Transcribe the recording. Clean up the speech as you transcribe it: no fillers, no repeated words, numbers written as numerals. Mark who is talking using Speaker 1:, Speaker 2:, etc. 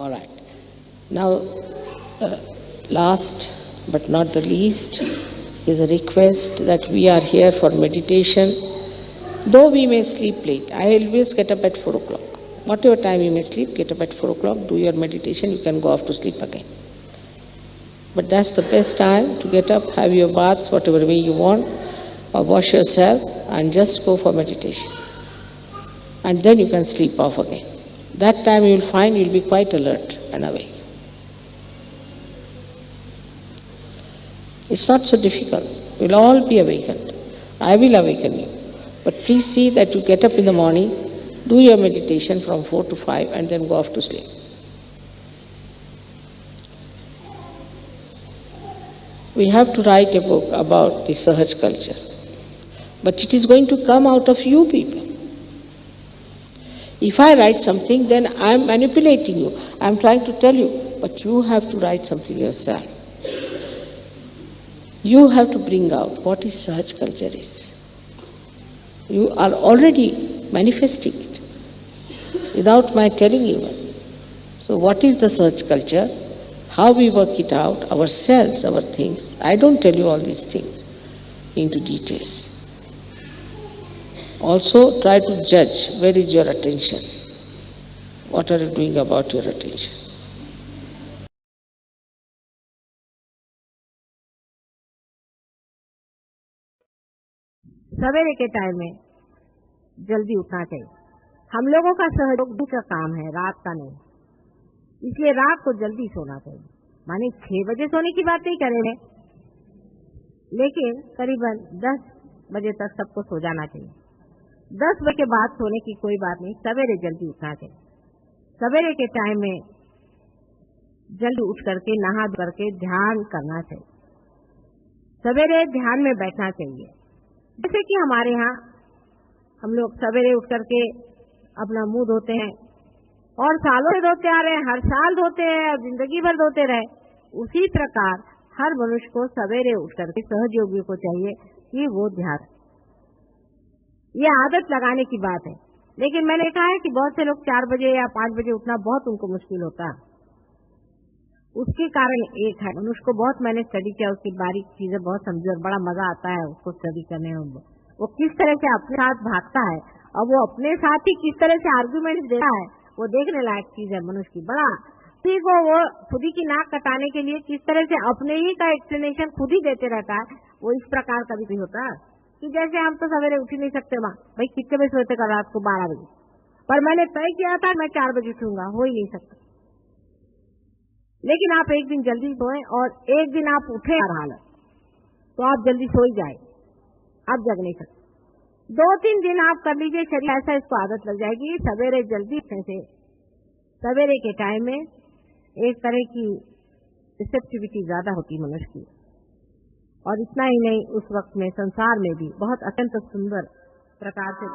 Speaker 1: All right. Now, last but not the least is a request that we are here for meditation. Though we may sleep late, I always get up at 4 o'clock. Whatever time you may sleep, get up at 4 o'clock, do your meditation, you can go off to sleep again. But that's the best time to get up, have your baths, whatever way you want, or wash yourself and just go for meditation. And then you can sleep off again. That time you will find you will be quite alert and awake. It's not so difficult. We'll all be awakened. I will awaken you. But please see that you get up in the morning, do your meditation from 4 to 5 and then go off to sleep. We have to write a book about the Sahaj culture. But it is going to come out of you people. If I write something, then I am manipulating you. I am trying to tell you, but you have to write something yourself. You have to bring out what is Sahaj culture is. You are already manifesting it without my telling you. So what is the Sahaj culture? How we work it out, ourselves, our things. I don't tell you all these things into details. Also try to judge where is your attention. What are you doing about your attention?
Speaker 2: सवेरे के time में जल्दी उठना चाहिए। हम लोगों का सहयोग का काम है, रात का नहीं, इसलिए रात को जल्दी सोना चाहिए। माने 6 बजे सोने की बात नहीं करेंगे, लेकिन करीबन 10 बजे तक सबको सो जाना चाहिए। 10 बजे के बाद सोने की कोई बात नहीं, सवेरे जल्दी उठना चाहिए। सवेरे के टाइम में जल्दी उठ करके नहा करके ध्यान करना चाहिए। सवेरे ध्यान में बैठना चाहिए। जैसे कि हमारे यहाँ हम लोग सवेरे उठ करके अपना मुंह धोते हैं और सालों से धोते आ रहे हैं, हर साल धोते हैं और जिंदगी भर धोते रहे। उसी प्रकार हर मनुष्य को सवेरे उठ करके सहयोगियों को चाहिए कि वो ध्यान, ये आदत लगाने की बात है। लेकिन मैंने कहा है कि बहुत से लोग 4 बजे या 5 बजे उठना बहुत उनको मुश्किल होता है। उसके कारण एक है, मनुष्य को बहुत मैंने स्टडी किया, उसकी बारीक चीजें बहुत समझी और बड़ा मजा आता है उसको स्टडी करने में। वो किस तरह से अपने साथ भागता है और वो अपने साथ ही किस तरह से आर्ग्यूमेंट देता है, वो देखने लायक चीज है मनुष्य की। बड़ा ठीक हो, वो खुद ही की नाक कटाने के लिए किस तरह से अपने ही का एक्सप्लेनेशन खुद ही देते रहता है। वो इस प्रकार का भी होता है कि जैसे हम तो सवेरे उठ ही नहीं सकते, माँ भाई कितने बजे सोते कर रात को 12 बजे, पर मैंने तय किया था मैं 4 बजे उठूंगा, हो ही नहीं सकता। लेकिन आप एक दिन जल्दी सोएं और एक दिन आप उठे हर हालत, तो आप जल्दी सो ही जाए, आप जग नहीं सकते। 2-3 दिन आप कर लीजिए, शरीर ऐसा इसको आदत लग जाएगी। सवेरे जल्दी उठने से सवेरे के टाइम में एक तरह की रिसेप्टिविटी ज्यादा होती मनुष्य की, और इतना ही नहीं उस वक्त में संसार में भी बहुत अत्यंत सुंदर प्रकार से